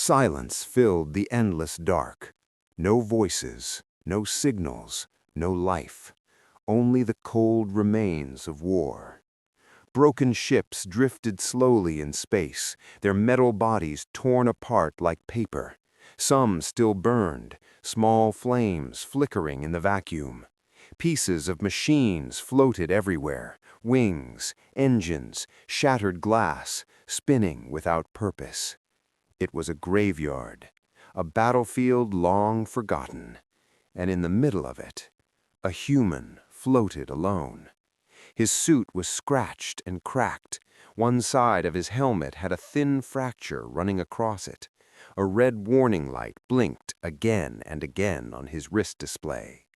Silence filled the endless dark. No voices, no signals, no life. Only the cold remains of war. Broken ships drifted slowly in space, their metal bodies torn apart like paper. Some still burned, small flames flickering in the vacuum. Pieces of machines floated everywhere, wings, engines, shattered glass, spinning without purpose. It was a graveyard, a battlefield long forgotten, and in the middle of it, a human floated alone. His suit was scratched and cracked. One side of his helmet had a thin fracture running across it. A red warning light blinked again and again on his wrist display.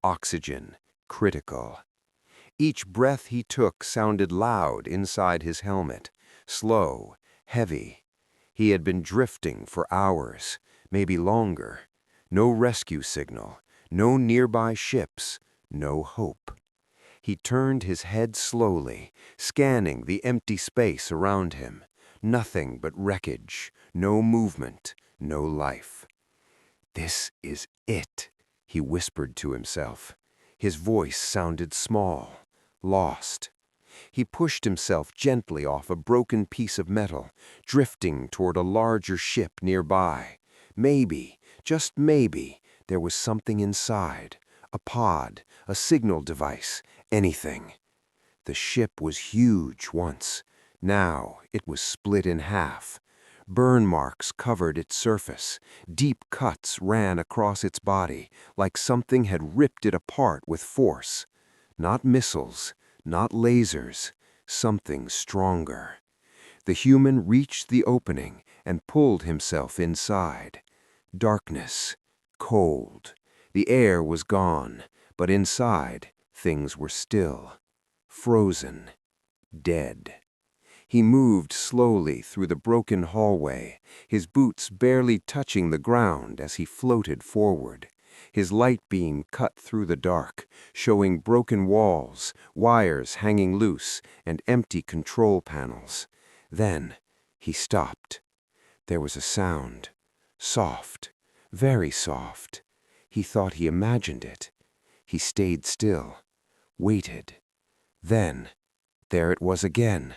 Oxygen, critical. Each breath he took sounded loud inside his helmet, slow, heavy. He had been drifting for hours, maybe longer. No rescue signal, no nearby ships, no hope. He turned his head slowly, scanning the empty space around him. Nothing but wreckage, no movement, no life. "This is it," he whispered to himself. His voice sounded small, lost. He pushed himself gently off a broken piece of metal, drifting toward a larger ship nearby. Maybe, just maybe, there was something inside. A pod, a signal device, anything. The ship was huge once. Now it was split in half. Burn marks covered its surface. Deep cuts ran across its body, like something had ripped it apart with force. Not missiles, not lasers, something stronger. The human reached the opening and pulled himself inside. Darkness, cold. The air was gone, but inside, things were still. Frozen. Dead. He moved slowly through the broken hallway, his boots barely touching the ground as he floated forward. His light beam cut through the dark, showing broken walls, wires hanging loose, and empty control panels. Then he stopped. There was a sound. Soft. Very soft. He thought he imagined it. He stayed still. Waited. Then, there it was again.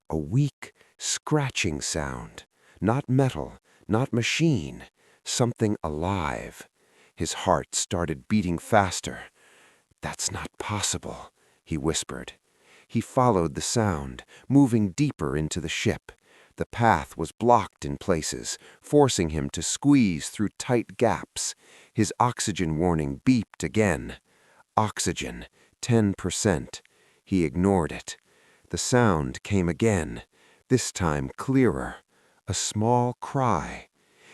A weak, scratching sound. Not metal, not machine. Something alive. His heart started beating faster. "That's not possible," he whispered. He followed the sound, moving deeper into the ship. The path was blocked in places, forcing him to squeeze through tight gaps. His oxygen warning beeped again. Oxygen, 10%. He ignored it. The sound came again, this time clearer. A small cry.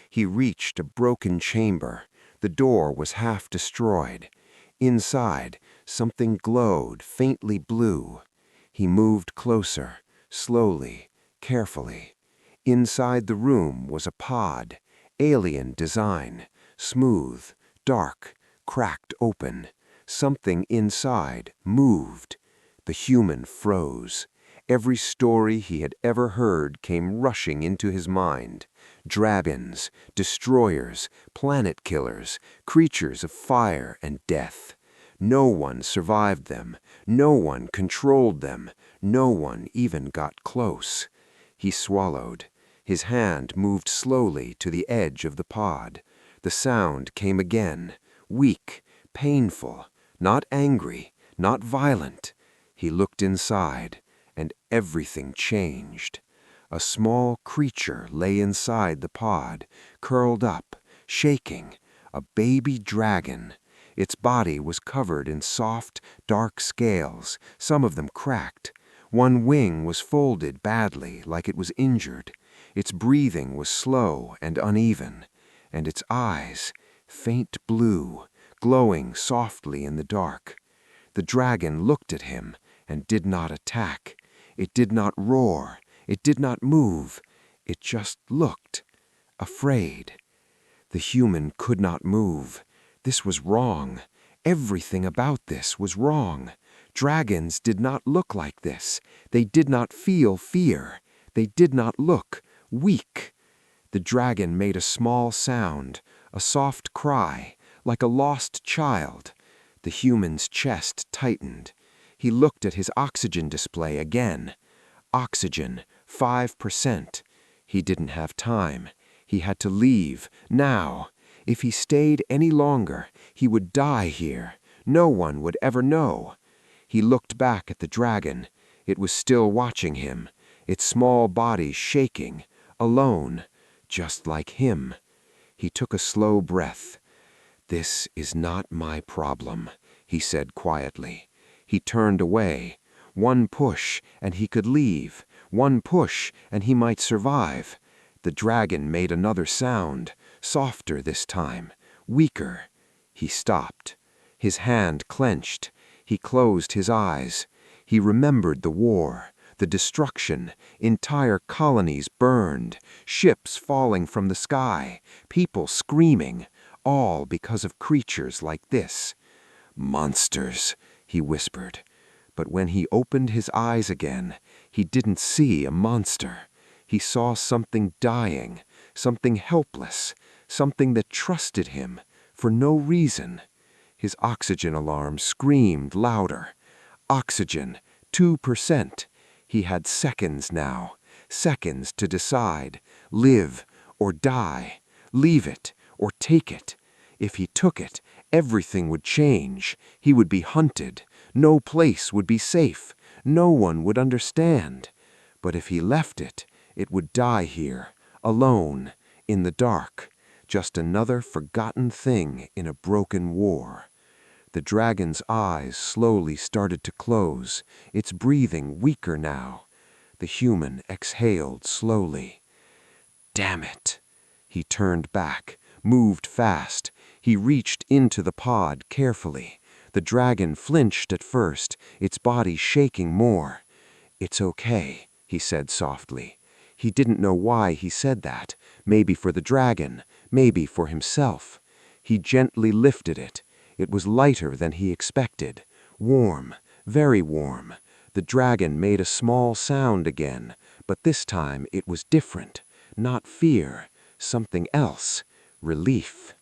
He reached a broken chamber. The door was half destroyed. Inside, something glowed faintly blue. He moved closer, slowly, carefully. Inside the room was a pod, alien design, smooth, dark, cracked open. Something inside moved. The human froze. Every story he had ever heard came rushing into his mind. Dragons, destroyers, planet killers, creatures of fire and death. No one survived them. No one controlled them. No one even got close. He swallowed. His hand moved slowly to the edge of the pod. The sound came again, weak, painful, not angry, not violent. He looked inside, and everything changed. A small creature lay inside the pod, curled up, shaking, a baby dragon. Its body was covered in soft, dark scales, some of them cracked. One wing was folded badly, like it was injured. Its breathing was slow and uneven, and its eyes, faint blue, glowing softly in the dark. The dragon looked at him and did not attack. It did not roar. It did not move. It just looked, afraid. The human could not move. This was wrong. Everything about this was wrong. Dragons did not look like this. They did not feel fear. They did not look weak. The dragon made a small sound, a soft cry, like a lost child. The human's chest tightened. He looked at his oxygen display again. Oxygen, 5%. He didn't have time. He had to leave, now. If he stayed any longer, he would die here. No one would ever know. He looked back at the dragon. It was still watching him, its small body shaking, alone, just like him. He took a slow breath. "This is not my problem," he said quietly. He turned away. One push, and he could leave. One push, and he might survive. The dragon made another sound, softer this time, weaker. He stopped. His hand clenched. He closed his eyes. He remembered the war, the destruction, entire colonies burned, ships falling from the sky, people screaming, all because of creatures like this. "Monsters," he whispered. But when he opened his eyes again, he didn't see a monster. He saw something dying, something helpless, something that trusted him, for no reason. His oxygen alarm screamed louder. Oxygen, 2%. He had seconds now, seconds to decide, live or die, leave it or take it. If he took it, everything would change. He would be hunted. No place would be safe. No one would understand. But if he left it, it would die here, alone, in the dark, just another forgotten thing in a broken war. The dragon's eyes slowly started to close, its breathing weaker now. The human exhaled slowly. "Damn it!" He turned back, moved fast. He reached into the pod carefully. The dragon flinched at first, its body shaking more. "It's okay," he said softly. He didn't know why he said that. Maybe for the dragon, maybe for himself. He gently lifted it. It was lighter than he expected. Warm, very warm. The dragon made a small sound again, but this time it was different. Not fear, something else. Relief.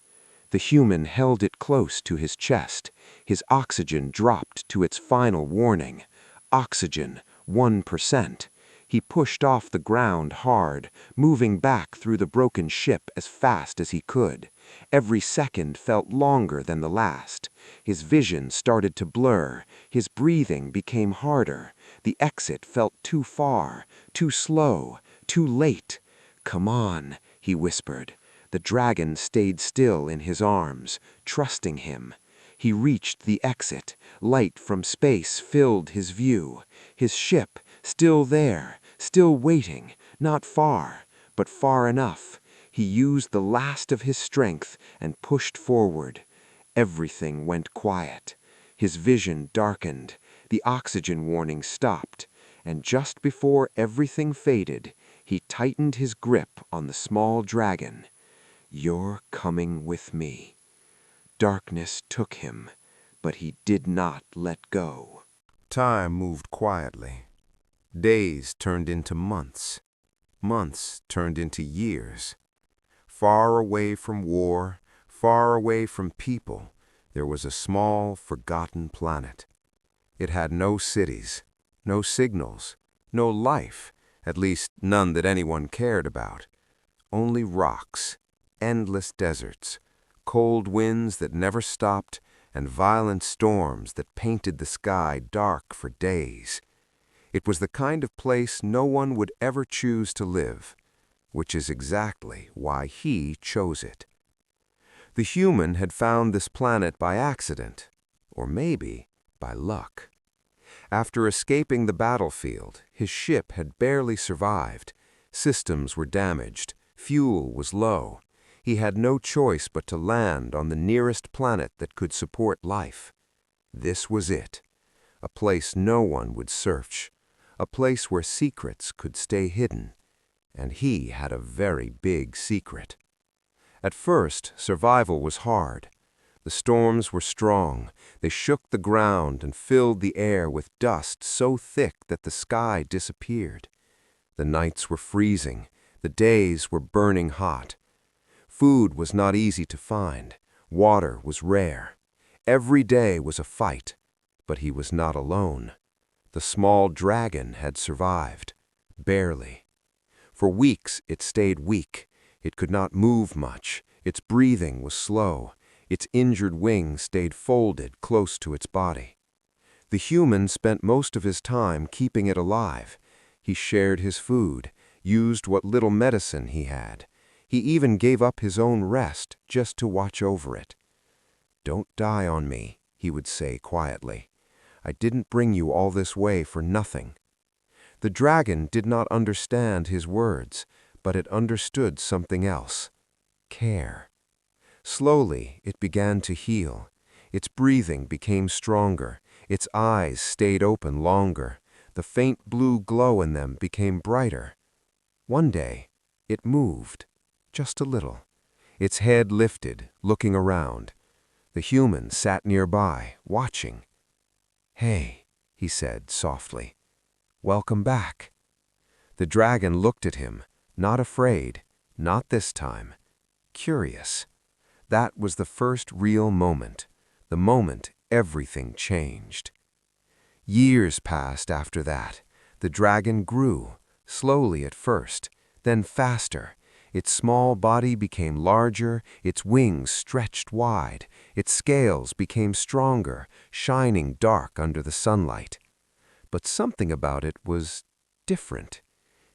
The human held it close to his chest. His oxygen dropped to its final warning. Oxygen, 1%. He pushed off the ground hard, moving back through the broken ship as fast as he could. Every second felt longer than the last. His vision started to blur. His breathing became harder. The exit felt too far, too slow, too late. "Come on," he whispered. The dragon stayed still in his arms, trusting him. He reached the exit. Light from space filled his view. His ship, still there, still waiting, not far, but far enough. He used the last of his strength and pushed forward. Everything went quiet. His vision darkened. The oxygen warning stopped. And just before everything faded, he tightened his grip on the small dragon. "You're coming with me." Darkness took him, but he did not let go. Time moved quietly. Days turned into months. Months turned into years. Far away from war, far away from people, there was a small, forgotten planet. It had no cities, no signals, no life, at least none that anyone cared about. Only rocks, endless deserts, cold winds that never stopped, and violent storms that painted the sky dark for days. It was the kind of place no one would ever choose to live, which is exactly why he chose it. The human had found this planet by accident, or maybe by luck. After escaping the battlefield, his ship had barely survived. Systems were damaged, fuel was low. He had no choice but to land on the nearest planet that could support life. This was it, a place no one would search, a place where secrets could stay hidden. And he had a very big secret. At first, survival was hard. The storms were strong. They shook the ground and filled the air with dust so thick that the sky disappeared. The nights were freezing, The days were burning hot. Food was not easy to find. Water was rare. Every day was a fight, but he was not alone. The small dragon had survived, barely. For weeks it stayed weak. It could not move much. Its breathing was slow. Its injured wings stayed folded close to its body. The human spent most of his time keeping it alive. He shared his food, used what little medicine he had. He even gave up his own rest just to watch over it. "Don't die on me," he would say quietly. "I didn't bring you all this way for nothing." The dragon did not understand his words, but it understood something else: care. Slowly, it began to heal. Its breathing became stronger. Its eyes stayed open longer. The faint blue glow in them became brighter. One day, it moved, just a little. Its head lifted, looking around. The human sat nearby, watching. "Hey," he said softly. "Welcome back." The dragon looked at him, not afraid, not this time, curious. That was the first real moment, the moment everything changed. Years passed after that. The dragon grew, slowly at first, then faster. Its small body became larger, its wings stretched wide, its scales became stronger, shining dark under the sunlight. But something about it was different.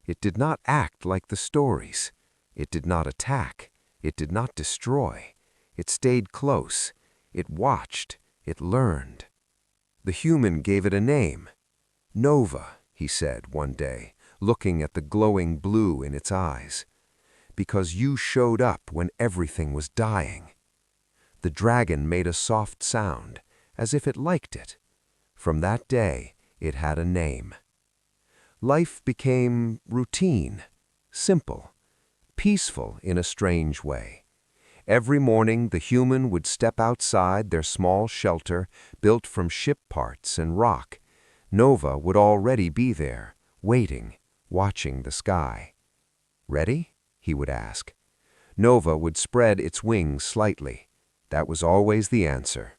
It did not act like the stories. It did not attack. It did not destroy. It stayed close. It watched. It learned. The human gave it a name. "Nova," he said one day, looking at the glowing blue in its eyes. "Because you showed up when everything was dying." The dragon made a soft sound, as if it liked it. From that day, it had a name. Life became routine, simple, peaceful in a strange way. Every morning the human would step outside their small shelter built from ship parts and rock. Nova would already be there, waiting, watching the sky. "Ready?" he would ask. Nova would spread its wings slightly. That was always the answer.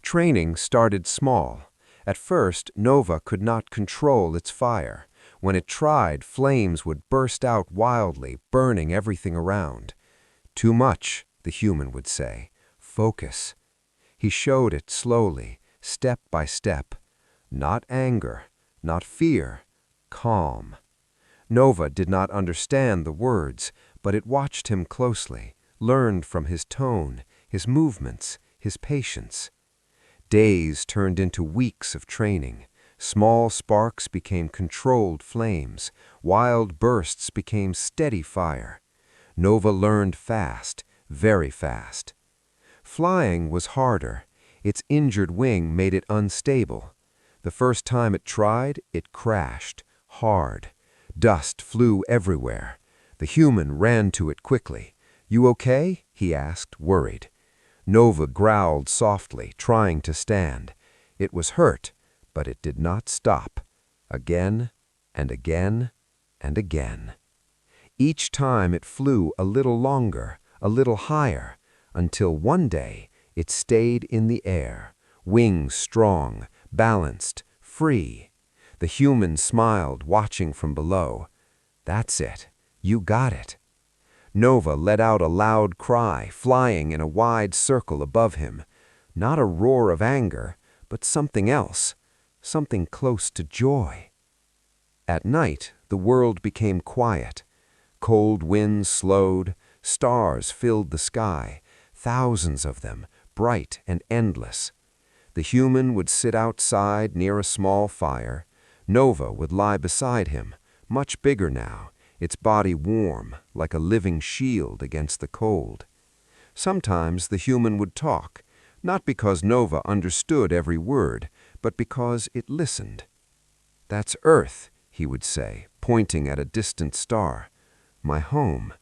Training started small. At first, Nova could not control its fire. When it tried, flames would burst out wildly, burning everything around. "Too much," the human would say. "Focus." He showed it slowly, step by step. Not anger, not fear, calm. Nova did not understand the words, but it watched him closely, learned from his tone, his movements, his patience. Days turned into weeks of training. Small sparks became controlled flames. Wild bursts became steady fire. Nova learned fast, very fast. Flying was harder. Its injured wing made it unstable. The first time it tried, it crashed, hard. Dust flew everywhere. The human ran to it quickly. "You okay?" he asked, worried. Nova growled softly, trying to stand. It was hurt, but it did not stop. Again and again and again. Each time it flew a little longer, a little higher, until one day it stayed in the air, wings strong, balanced, free. The human smiled, watching from below. "That's it. You got it." Nova let out a loud cry, flying in a wide circle above him. Not a roar of anger, but something else, something close to joy. At night, the world became quiet. Cold winds slowed, stars filled the sky, thousands of them, bright and endless. The human would sit outside near a small fire. Nova would lie beside him, much bigger now, its body warm, like a living shield against the cold. Sometimes the human would talk, not because Nova understood every word, but because it listened. "That's Earth," he would say, pointing at a distant star. "My home."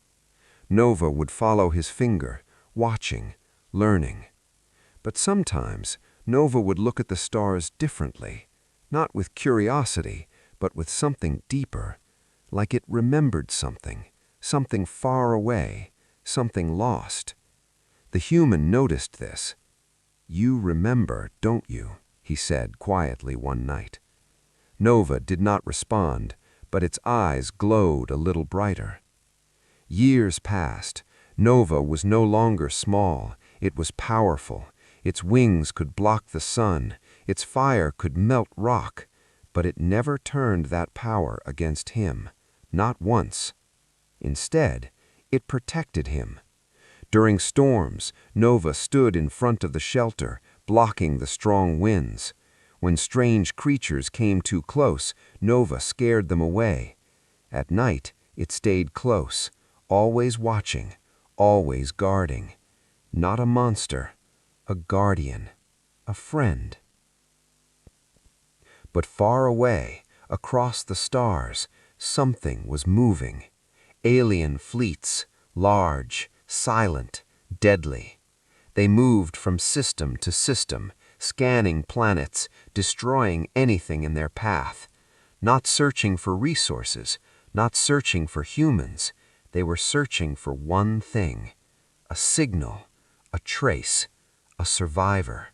Nova would follow his finger, watching, learning. But sometimes Nova would look at the stars differently, not with curiosity, but with something deeper. like it remembered something, something far away, something lost. The human noticed this. "You remember, don't you?" he said quietly one night. Nova did not respond, but its eyes glowed a little brighter. Years passed. Nova was no longer small. It was powerful. Its wings could block the sun. Its fire could melt rock. But it never turned that power against him. Not once. Instead, it protected him. During storms, Nova stood in front of the shelter, blocking the strong winds. When strange creatures came too close, Nova scared them away. At night, it stayed close, always watching, always guarding. Not a monster, a guardian, a friend. But far away, across the stars, something was moving. Alien fleets, large, silent, deadly. They moved from system to system, scanning planets, destroying anything in their path. Not searching for resources, not searching for humans. They were searching for one thing: a signal, a trace, a survivor.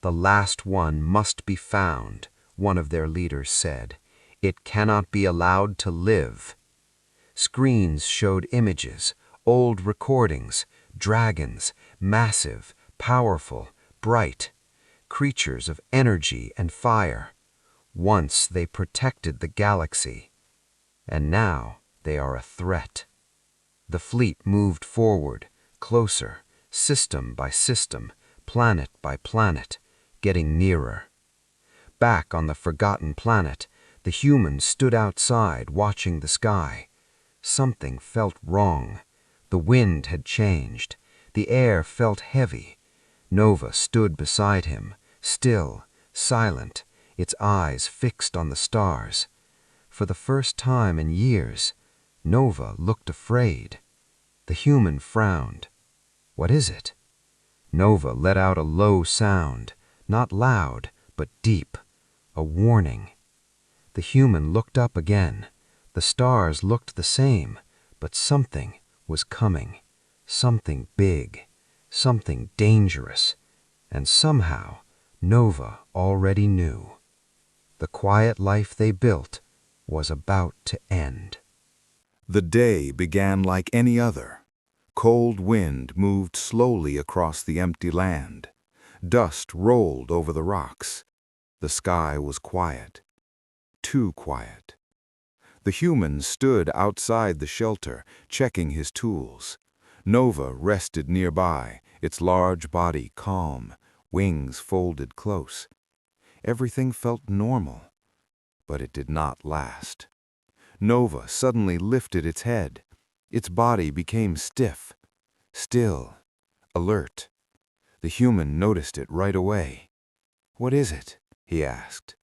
"The last one must be found," one of their leaders said. "It cannot be allowed to live." Screens showed images, old recordings, dragons, massive, powerful, bright, creatures of energy and fire. Once they protected the galaxy, and now they are a threat. The fleet moved forward, closer, system by system, planet by planet, getting nearer. Back on the forgotten planet, the humans stood outside watching the sky. Something felt wrong. The wind had changed. The air felt heavy. Nova stood beside him, still, silent, its eyes fixed on the stars. For the first time in years, Nova looked afraid. The human frowned. "What is it?" Nova let out a low sound, not loud, but deep, a warning. The human looked up again. The stars looked the same, but something was coming. Something big, something dangerous, and somehow Nova already knew. The quiet life they built was about to end. The day began like any other. Cold wind moved slowly across the empty land. Dust rolled over the rocks. The sky was quiet. Too quiet. The human stood outside the shelter, checking his tools. Nova rested nearby, its large body calm, wings folded close. Everything felt normal, but it did not last. Nova suddenly lifted its head. Its body became stiff, still, alert. The human noticed it right away. "What is it?" he asked.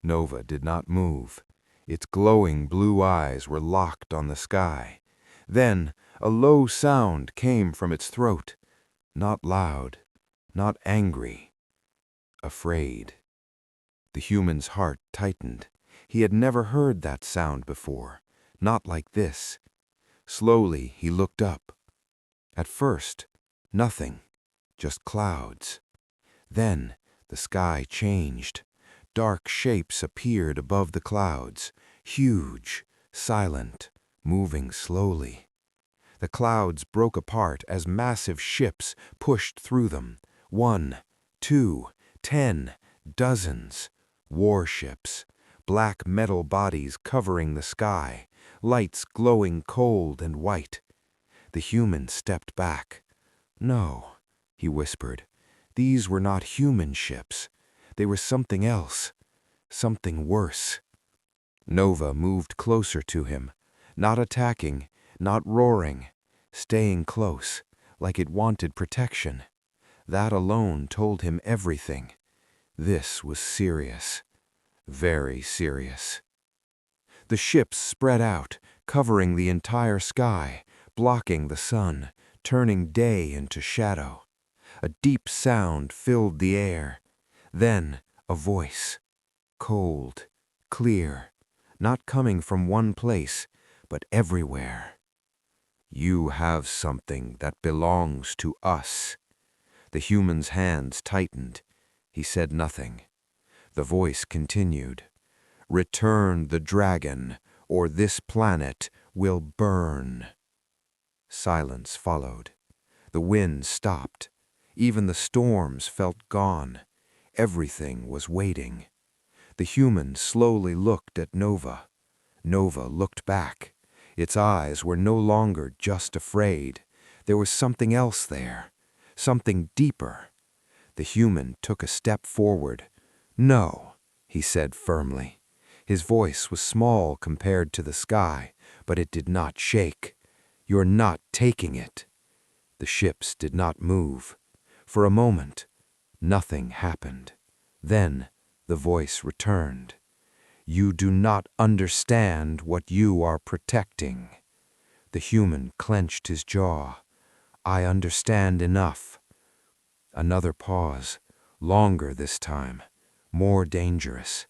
Nova did not move. Its glowing blue eyes were locked on the sky. Then a low sound came from its throat. Not loud, not angry, afraid. The human's heart tightened. He had never heard that sound before, not like this. Slowly he looked up. At first, nothing, just clouds. Then the sky changed. Dark shapes appeared above the clouds, huge, silent, moving slowly. The clouds broke apart as massive ships pushed through them. 1, 2, 10, dozens. Warships, black metal bodies covering the sky, lights glowing cold and white. The human stepped back. "No," he whispered. "These were not human ships. They were something else, something worse." Nova moved closer to him, not attacking, not roaring, staying close, like it wanted protection. That alone told him everything. This was serious, very serious. The ships spread out, covering the entire sky, blocking the sun, turning day into shadow. A deep sound filled the air. Then a voice, cold, clear, not coming from one place, but everywhere. You have something that belongs to us. The human's hands tightened. He said nothing. The voice continued. Return the dragon, or this planet will burn. Silence followed. The wind stopped. Even the storms felt gone. Everything was waiting. The human slowly looked at Nova. Nova looked back. Its eyes were no longer just afraid. There was something else there, something deeper. The human took a step forward. No, he said firmly. His voice was small compared to the sky, but it did not shake. You're not taking it. The ships did not move. For a moment, nothing happened. Then the voice returned. You do not understand what you are protecting. The human clenched his jaw. I understand enough. Another pause, longer this time, more dangerous.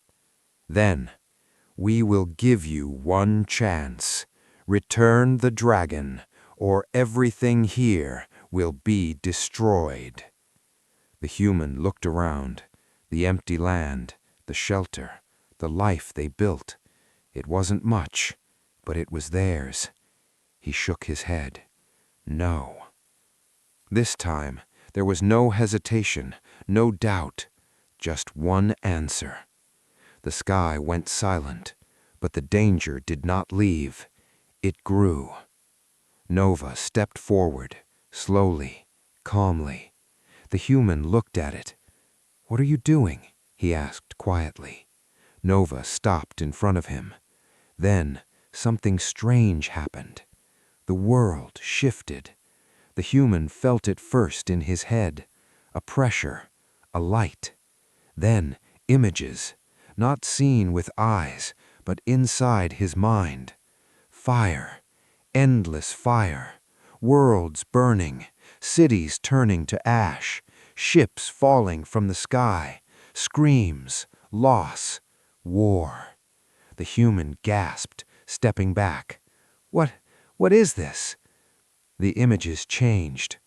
Then, we will give you one chance. Return the dragon, or everything here will be destroyed. The human looked around. The empty land, the shelter, the life they built. It wasn't much, but it was theirs. He shook his head. No. This time, there was no hesitation, no doubt, just one answer. The sky went silent, but the danger did not leave. It grew. Nova stepped forward, slowly, calmly. The human looked at it. What are you doing? He asked quietly. Nova stopped in front of him. Then something strange happened. The world shifted. The human felt it first in his head, a pressure, a light. Then images, not seen with eyes, but inside his mind. Fire, endless fire, worlds burning, cities turning to ash, ships falling from the sky, screams, loss, war. The human gasped, stepping back. What is this? The images changed.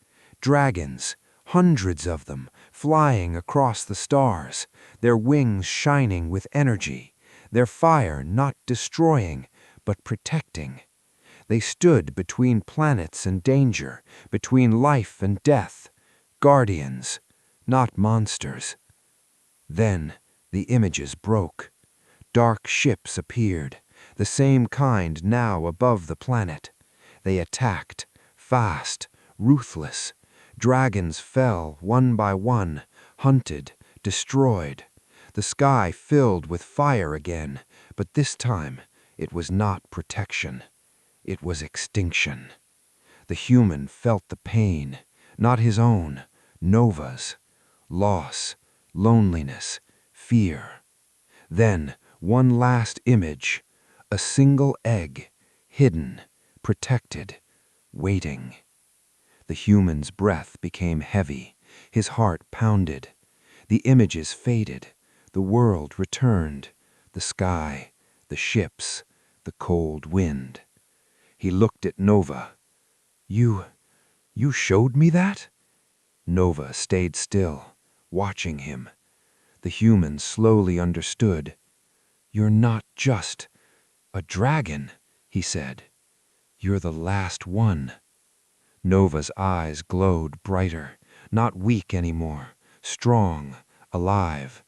Dragons, hundreds of them, flying across the stars, their wings shining with energy, their fire not destroying, but protecting. They stood between planets and danger, between life and death, guardians, not monsters. Then the images broke. Dark ships appeared, the same kind now above the planet. They attacked, fast, ruthless. Dragons fell one by one, hunted, destroyed. The sky filled with fire again, but this time it was not protection. It was extinction. The human felt the pain, not his own, Nova's. Loss, loneliness, fear. Then one last image, a single egg, hidden, protected, waiting. The human's breath became heavy, his heart pounded. The images faded, the world returned, the sky, the ships, the cold wind. He looked at Nova. You showed me that? Nova stayed still, watching him. The human slowly understood. You're not just a dragon, he said. You're the last one. Nova's eyes glowed brighter, not weak anymore, strong, alive.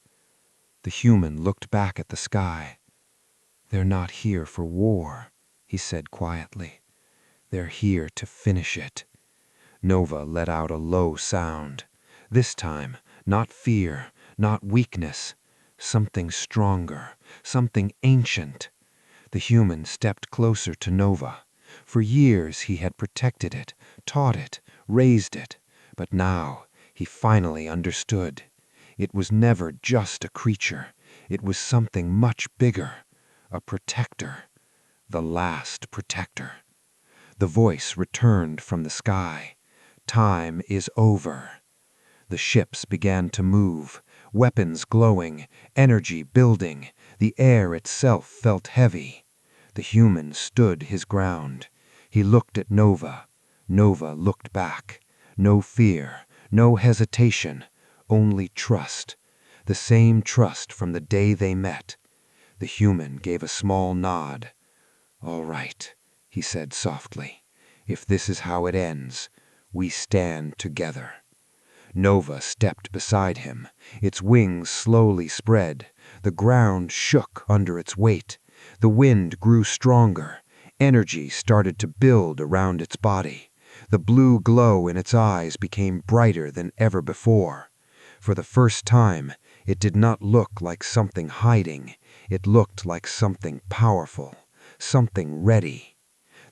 The human looked back at the sky. They're not here for war, he said quietly. They're here to finish it. Nova let out a low sound. This time, not fear, not weakness. Something stronger, something ancient. The human stepped closer to Nova. For years he had protected it, taught it, raised it. But now he finally understood. It was never just a creature. It was something much bigger. A protector. The last protector. The voice returned from the sky. Time is over. The ships began to move, weapons glowing, energy building. The air itself felt heavy. The human stood his ground. He looked at Nova. Nova looked back. No fear, no hesitation, only trust. The same trust from the day they met. The human gave a small nod. "All right," he said softly. "If this is how it ends, we stand together." Nova stepped beside him. Its wings slowly spread. The ground shook under its weight. The wind grew stronger. Energy started to build around its body. The blue glow in its eyes became brighter than ever before. For the first time, it did not look like something hiding. It looked like something powerful, something ready.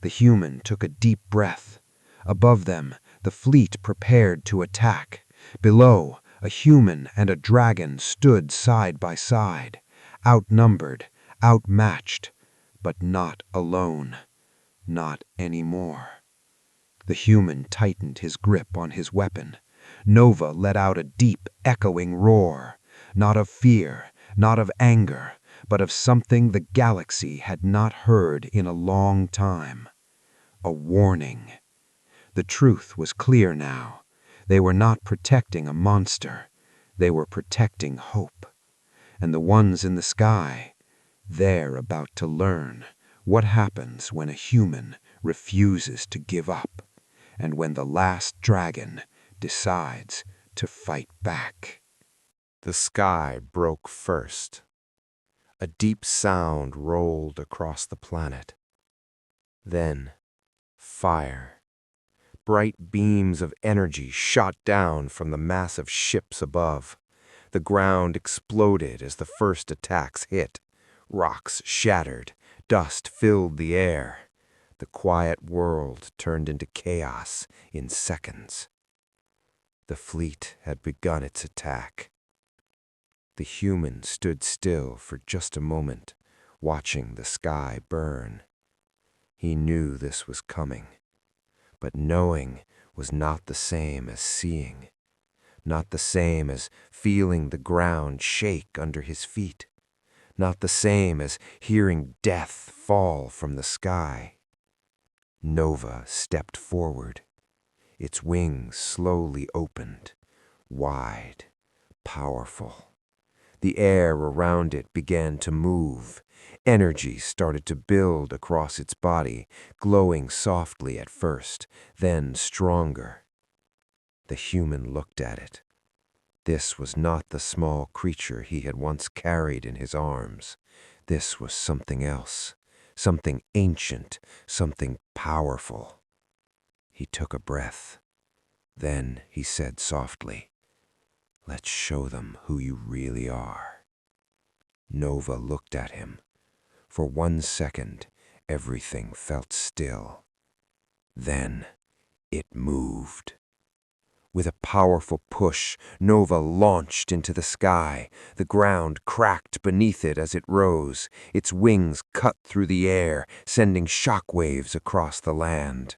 The human took a deep breath. Above them, the fleet prepared to attack. Below, a human and a dragon stood side by side, outnumbered, outmatched, but not alone. Not anymore. The human tightened his grip on his weapon. Nova let out a deep, echoing roar, not of fear, not of anger, but of something the galaxy had not heard in a long time. A warning. The truth was clear now. They were not protecting a monster. They were protecting hope. And the ones in the sky, they're about to learn what happens when a human refuses to give up, and when the last dragon decides to fight back. The sky broke first. A deep sound rolled across the planet. Then, fire. Bright beams of energy shot down from the massive ships above. The ground exploded as the first attacks hit. Rocks shattered. Dust filled the air. The quiet world turned into chaos in seconds. The fleet had begun its attack. The human stood still for just a moment, watching the sky burn. He knew this was coming. But knowing was not the same as seeing, not the same as feeling the ground shake under his feet, not the same as hearing death fall from the sky. Nova stepped forward. Its wings slowly opened, wide, powerful. The air around it began to move. Energy started to build across its body, glowing softly at first, then stronger. The human looked at it. This was not the small creature he had once carried in his arms. This was something else, something ancient, something powerful. He took a breath. Then he said softly, "Let's show them who you really are." Nova looked at him. For 1 second, everything felt still. Then it moved. With a powerful push, Nova launched into the sky. The ground cracked beneath it as it rose. Its wings cut through the air, sending shockwaves across the land.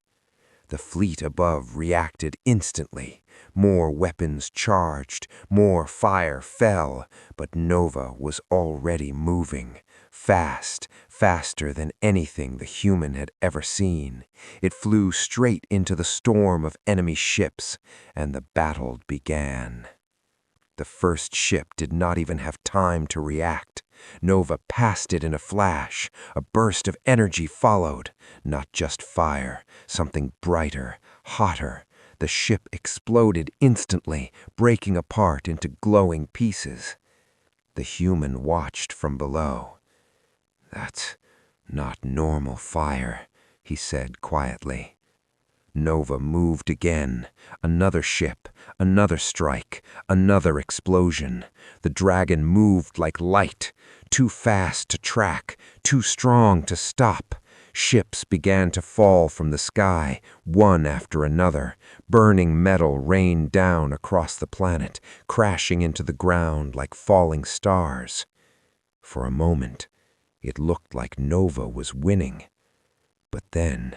The fleet above reacted instantly. More weapons charged, more fire fell, but Nova was already moving. Fast, faster than anything the human had ever seen. It flew straight into the storm of enemy ships, and the battle began. The first ship did not even have time to react. Nova passed it in a flash. A burst of energy followed. Not just fire, something brighter, hotter. The ship exploded instantly, breaking apart into glowing pieces. The human watched from below. "That's not normal fire," he said quietly. Nova moved again. Another ship, another strike, another explosion. The dragon moved like light, too fast to track, too strong to stop. Ships began to fall from the sky, one after another. Burning metal rained down across the planet, crashing into the ground like falling stars. For a moment, it looked like Nova was winning. But then,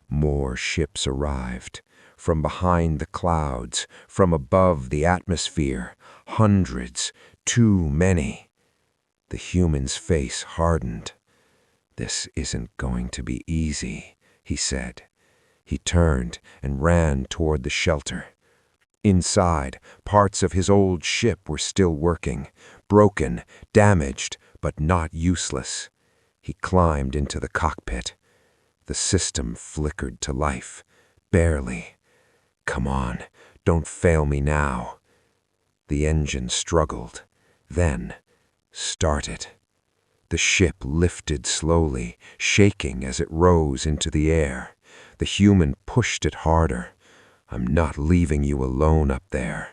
more ships arrived. From behind the clouds, from above the atmosphere, hundreds, too many. The human's face hardened. "This isn't going to be easy," he said. He turned and ran toward the shelter. Inside, parts of his old ship were still working, broken, damaged, but not useless. He climbed into the cockpit. The system flickered to life, barely. "Come on, don't fail me now." The engine struggled, then started. The ship lifted slowly, shaking as it rose into the air. The human pushed it harder. "I'm not leaving you alone up there."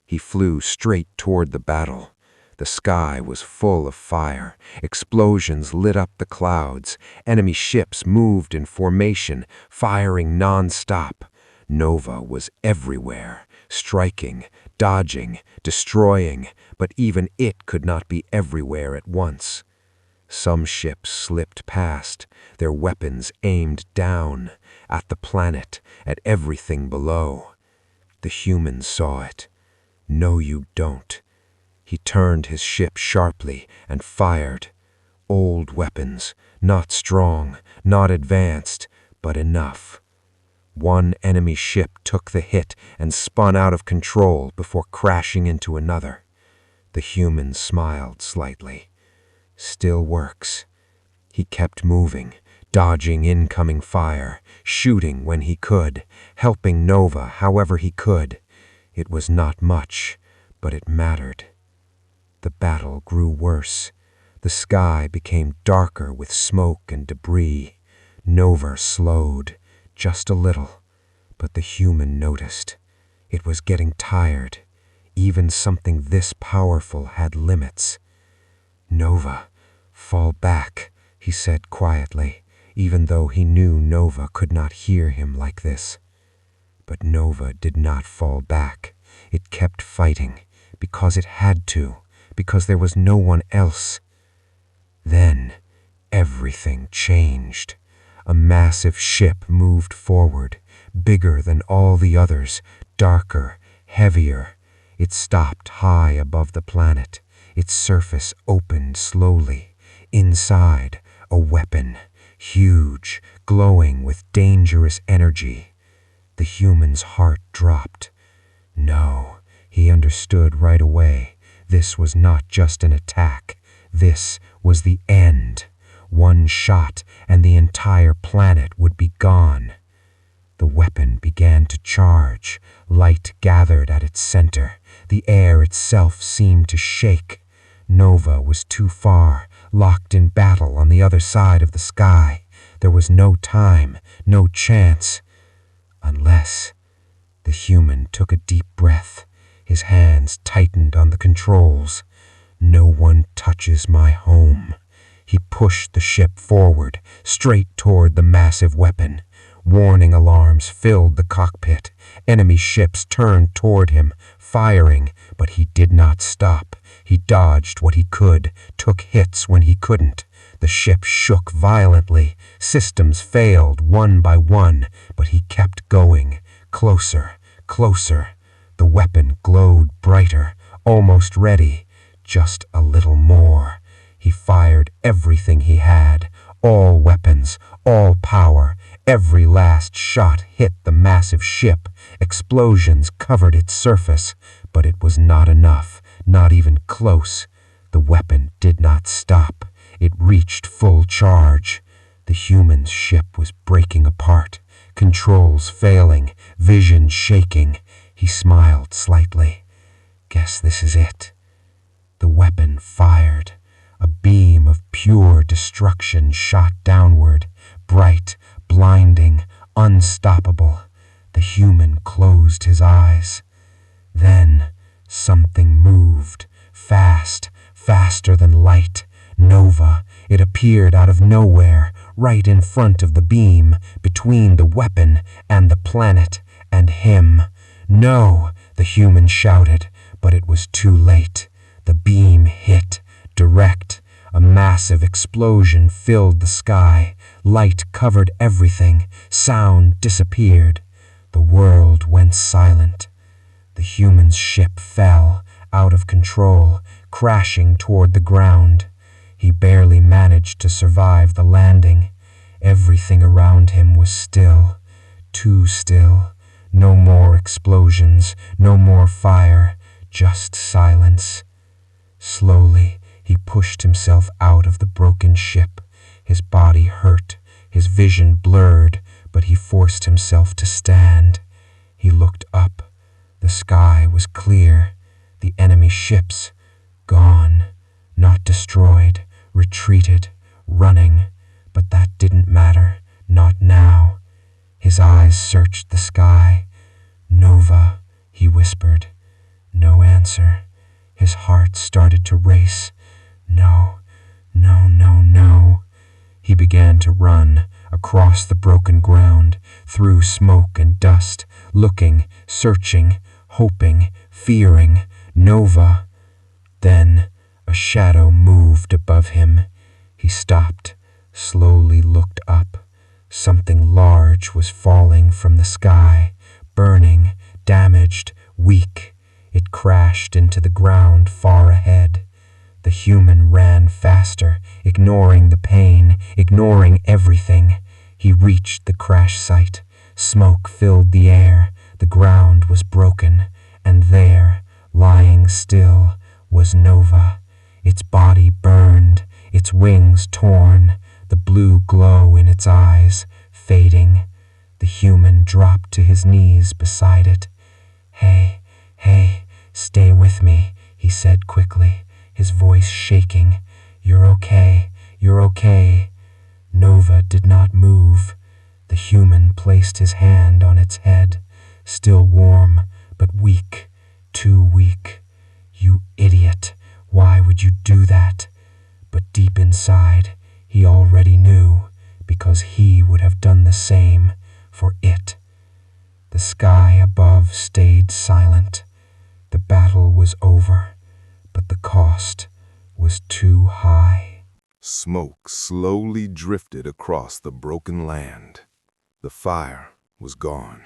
He flew straight toward the battle. The sky was full of fire. Explosions lit up the clouds. Enemy ships moved in formation, firing non-stop. Nova was everywhere, striking, dodging, destroying, but even it could not be everywhere at once. Some ships slipped past, their weapons aimed down, at the planet, at everything below. The human saw it. "No, you don't." He turned his ship sharply and fired. Old weapons, not strong, not advanced, but enough. One enemy ship took the hit and spun out of control before crashing into another. The human smiled slightly. "Still works." He kept moving, dodging incoming fire, shooting when he could, helping Nova however he could. It was not much, but it mattered. The battle grew worse. The sky became darker with smoke and debris. Nova slowed, just a little, but the human noticed. It was getting tired. Even something this powerful had limits. "Nova, fall back," he said quietly, even though he knew Nova could not hear him like this. But Nova did not fall back. It kept fighting, because it had to, because there was no one else. Then, everything changed. A massive ship moved forward, bigger than all the others, darker, heavier. It stopped high above the planet. Its surface opened slowly. Inside, a weapon, huge, glowing with dangerous energy. The human's heart dropped. No, he understood right away. This was not just an attack. This was the end. One shot, and the entire planet would be gone. The weapon began to charge. Light gathered at its center. The air itself seemed to shake. Nova was too far, locked in battle on the other side of the sky. There was no time, no chance. Unless... The human took a deep breath. His hands tightened on the controls. "No one touches my home." He pushed the ship forward, straight toward the massive weapon. Warning alarms filled the cockpit. Enemy ships turned toward him, firing, but he did not stop. He dodged what he could, took hits when he couldn't. The ship shook violently. Systems failed one by one, but he kept going. Closer, closer. The weapon glowed brighter, almost ready. Just a little more. He fired everything he had. All weapons, all power. Every last shot hit the massive ship. Explosions covered its surface, but it was not enough, not even close. The weapon did not stop. It reached full charge. The human's ship was breaking apart, controls failing, vision shaking. He smiled slightly. "Guess this is it." The weapon fired. A beam of pure destruction shot downward, bright, blinding, unstoppable. The human closed his eyes. Then something moved, fast, faster than light. Nova. It appeared out of nowhere, right in front of the beam, between the weapon and the planet and him. "No!" the human shouted, but it was too late. The beam hit, direct. A massive explosion filled the sky. Light covered everything. Sound disappeared. The world went silent. The human's ship fell, out of control, crashing toward the ground. He barely managed to survive the landing. Everything around him was still, too still. No more explosions, no more fire, just silence. Slowly, he pushed himself out of the broken ship. His body hurt, his vision blurred, but he forced himself to stand. He looked up. The sky was clear. The enemy ships, gone, not destroyed, retreated, running. But that didn't matter, not now. His eyes searched the sky. "Nova," he whispered. No answer. His heart started to race. No, no, no, no. He began to run across the broken ground, through smoke and dust, looking, searching, hoping, fearing. Nova. Then a shadow moved above him. He stopped, slowly looked up. Something large was falling from the sky, burning, damaged, weak. It crashed into the ground far ahead. The human ran faster, ignoring the pain, ignoring everything. He reached the crash site. Smoke filled the air. The ground was broken, and there, lying still, was Nova. Its body burned, its wings torn, the blue glow in its eyes fading. The human dropped to his knees beside it. "Hey, hey, stay with me," he said quickly, his voice shaking. "You're okay, you're okay." Nova did not move. The human placed his hand on its head, still warm, but weak, too weak. "You idiot, why would you do that?" But deep inside, he already knew, because he would have done the same for it. The sky above stayed silent. The battle was over, but the cost was too high. Smoke slowly drifted across the broken land. The fire was gone.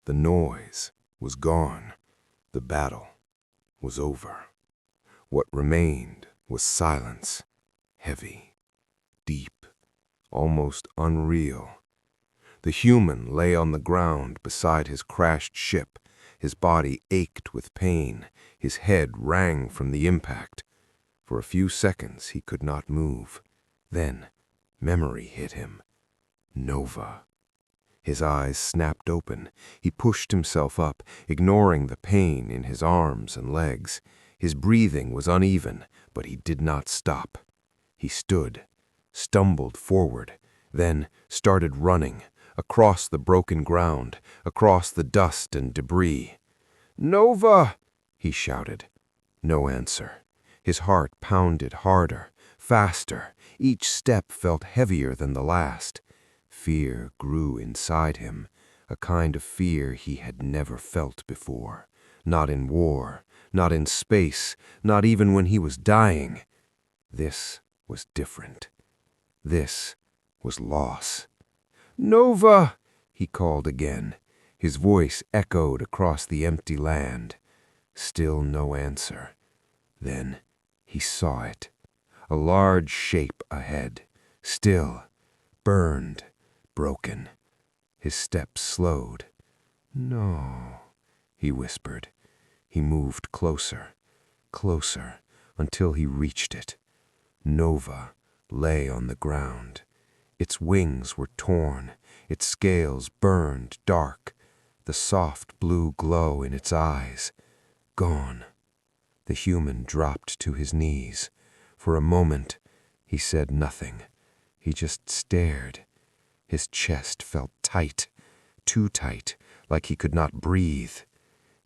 The noise was gone. The battle was over. What remained was silence, heavy, deep, almost unreal. The human lay on the ground beside his crashed ship. His body ached with pain. His head rang from the impact. For a few seconds he could not move. Then memory hit him. Nova. His eyes snapped open. He pushed himself up, ignoring the pain in his arms and legs. His breathing was uneven, but he did not stop. He stood, stumbled forward, then started running, across the broken ground, across the dust and debris. "Nova!" he shouted. No answer. His heart pounded harder, faster. Each step felt heavier than the last. Fear grew inside him, a kind of fear he had never felt before. Not in war, not in space, not even when he was dying. This was different. This was loss. "Nova!" he called again. His voice echoed across the empty land. Still no answer. Then he saw it. A large shape ahead. Still, burned, broken. His steps slowed. "No," he whispered. He moved closer, closer, until he reached it. Nova lay on the ground. Its wings were torn, its scales burned dark, the soft blue glow in its eyes gone. The human dropped to his knees. For a moment, he said nothing. He just stared. His chest felt tight, too tight, like he could not breathe.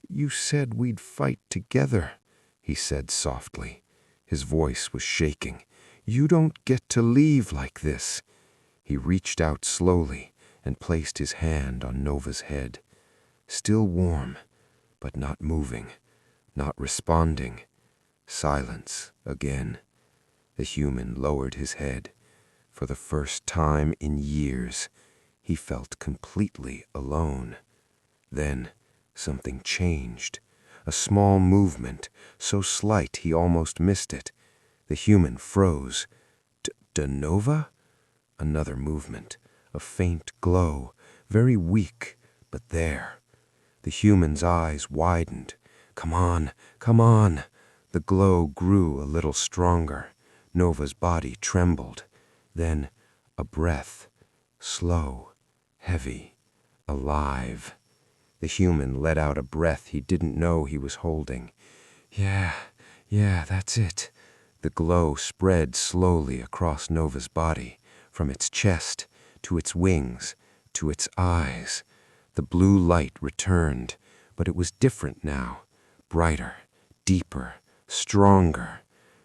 "You said we'd fight together," he said softly. His voice was shaking. "You don't get to leave like this." He reached out slowly and placed his hand on Nova's head. Still warm, but not moving, not responding. Silence again. The human lowered his head. For the first time in years, he felt completely alone. Then something changed. a small movement, so slight he almost missed it. The human froze. Nova? Another movement, a faint glow, very weak, but there. The human's eyes widened. Come on, come on. The glow grew a little stronger. Nova's body trembled. Then a breath, slow, heavy, alive. The human let out a breath he didn't know he was holding. Yeah, that's it. The glow spread slowly across Nova's body, from its chest to its wings to its eyes. The blue light returned, but it was different now, brighter, deeper, stronger.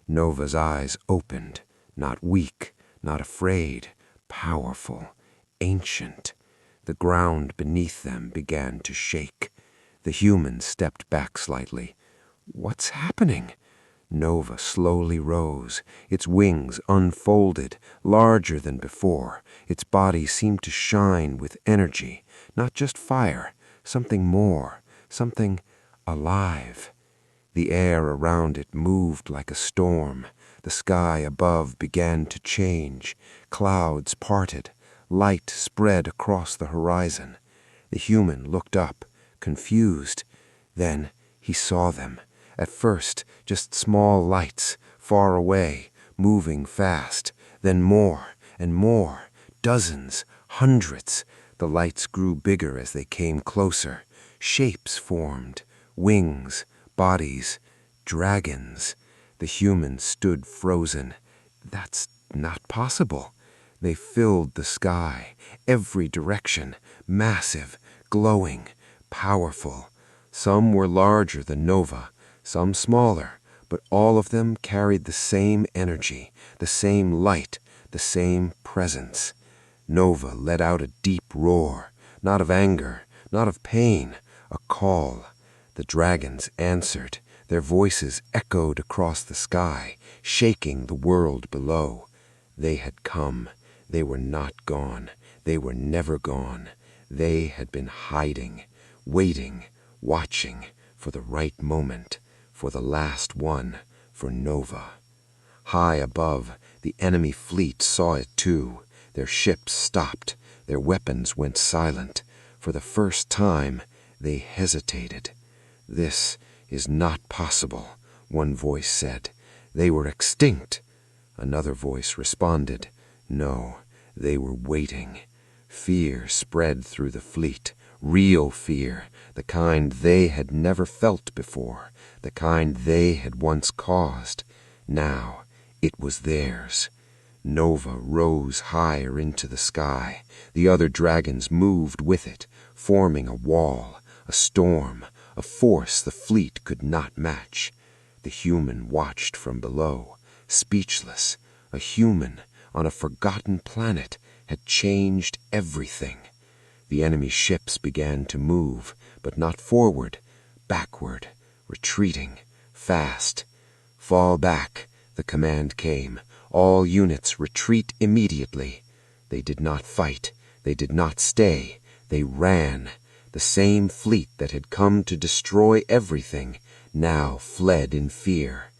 Nova's eyes opened, not weak, not afraid, powerful, ancient. The ground beneath them began to shake. The human stepped back slightly. What's happening? Nova slowly rose. Its wings unfolded, larger than before. Its body seemed to shine with energy, not just fire, something more, something alive. The air around it moved like a storm. The sky above began to change. Clouds parted. Light spread across the horizon. The human looked up, confused. Then he saw them. At first, just small lights, far away, moving fast. Then more and more, dozens, hundreds. The lights grew bigger as they came closer. Shapes formed, wings, bodies, dragons. The human stood frozen. That's not possible. They filled the sky, every direction, massive, glowing, powerful. Some were larger than Nova, some smaller, but all of them carried the same energy, the same light, the same presence. Nova let out a deep roar, not of anger, not of pain, a call. The dragons answered. Their voices echoed across the sky, shaking the world below. They had come. They were not gone. They were never gone. They had been hiding, waiting, watching for the right moment, for the last one, for Nova. High above, the enemy fleet saw it too. Their ships stopped. Their weapons went silent. For the first time, they hesitated. This is not possible, one voice said. They were extinct. Another voice responded. No, they were waiting. Fear spread through the fleet, real fear, the kind they had never felt before, the kind they had once caused. Now it was theirs. Nova rose higher into the sky. The other dragons moved with it, forming a wall, a storm, a force the fleet could not match. The human watched from below, speechless. A human on a forgotten planet had changed everything. The enemy ships began to move, but not forward, backward, retreating, fast. Fall back, the command came. All units retreat immediately. They did not fight. They did not stay. They ran. The same fleet that had come to destroy everything now fled in fear.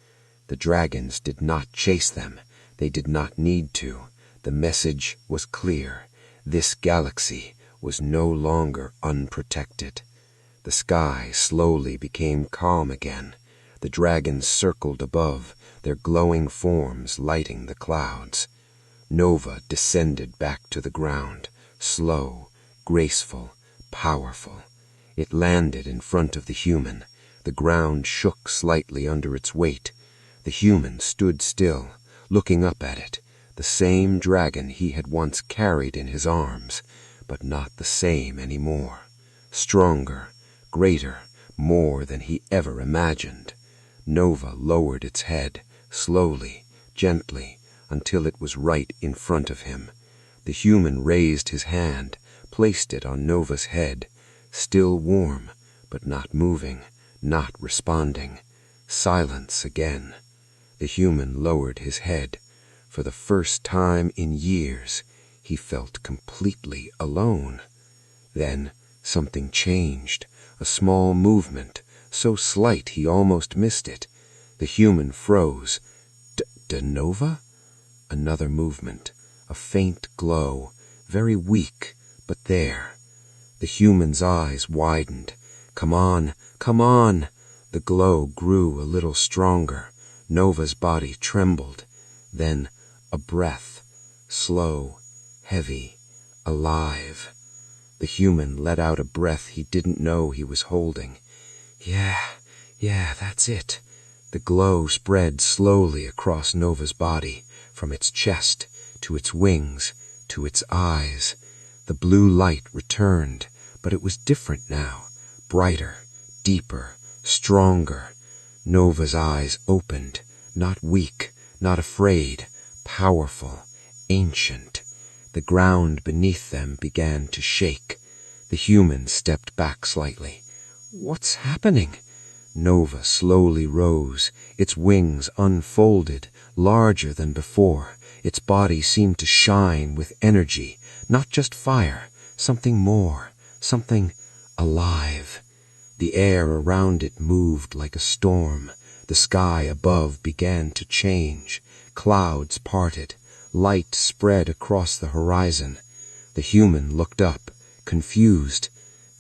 The dragons did not chase them. They did not need to. The message was clear. This galaxy was no longer unprotected. The sky slowly became calm again. The dragons circled above, their glowing forms lighting the clouds. Nova descended back to the ground, slow, graceful, powerful. It landed in front of the human. The ground shook slightly under its weight. The human stood still, looking up at it, the same dragon he had once carried in his arms, but not the same anymore. Stronger, greater, more than he ever imagined. Nova lowered its head, slowly, gently, until it was right in front of him. The human raised his hand, placed it on Nova's head, still warm, but not moving, not responding. Silence again. The human lowered his head. For the first time in years, he felt completely alone. Then something changed, a small movement, so slight he almost missed it. The human froze. De Nova? Another movement, a faint glow, very weak, but there. The human's eyes widened. Come on, come on! The glow grew a little stronger. Nova's body trembled. Then a breath, slow, heavy, alive. The human let out a breath he didn't know he was holding. Yeah, that's it. The glow spread slowly across Nova's body, from its chest to its wings to its eyes. The blue light returned, but it was different now, brighter, deeper, stronger. Nova's eyes opened, not weak, not afraid, powerful, ancient. The ground beneath them began to shake. The human stepped back slightly. What's happening? Nova slowly rose. Its wings unfolded, larger than before. Its body seemed to shine with energy, not just fire, something more, something alive. The air around it moved like a storm. The sky above began to change. Clouds parted. Light spread across the horizon. The human looked up, confused.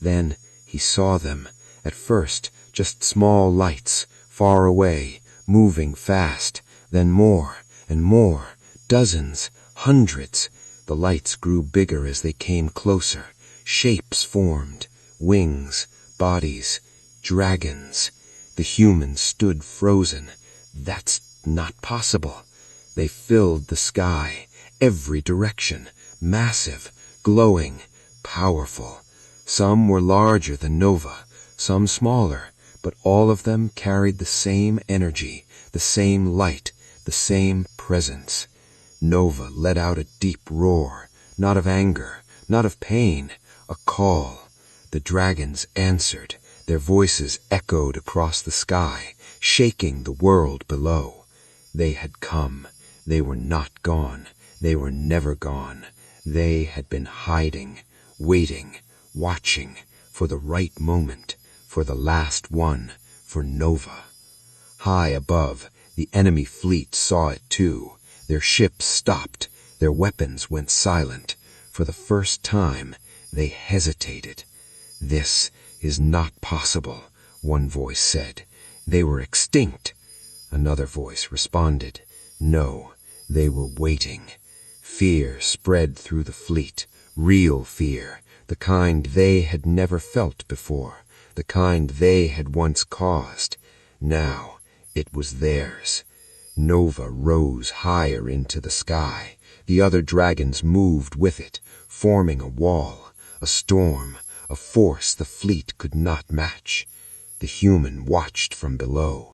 Then he saw them. At first, just small lights, far away, moving fast. Then more and more, dozens, hundreds. The lights grew bigger as they came closer. Shapes formed, wings, bodies, dragons. The humans stood frozen. That's not possible. They filled the sky, every direction, massive, glowing, powerful. Some were larger than Nova, some smaller, but all of them carried the same energy, the same light, the same presence. Nova let out a deep roar, not of anger, not of pain, a call. The dragons answered. Their voices echoed across the sky, shaking the world below. They had come. They were not gone. They were never gone. They had been hiding, waiting, watching for the right moment, for the last one, for Nova. High above, the enemy fleet saw it too. Their ships stopped. Their weapons went silent. For the first time, they hesitated. This is not possible, one voice said. They were extinct. Another voice responded. No, they were waiting. Fear spread through the fleet, real fear, the kind they had never felt before, the kind they had once caused. Now it was theirs. Nova rose higher into the sky. The other dragons moved with it, forming a wall, a storm, a force the fleet could not match. The human watched from below.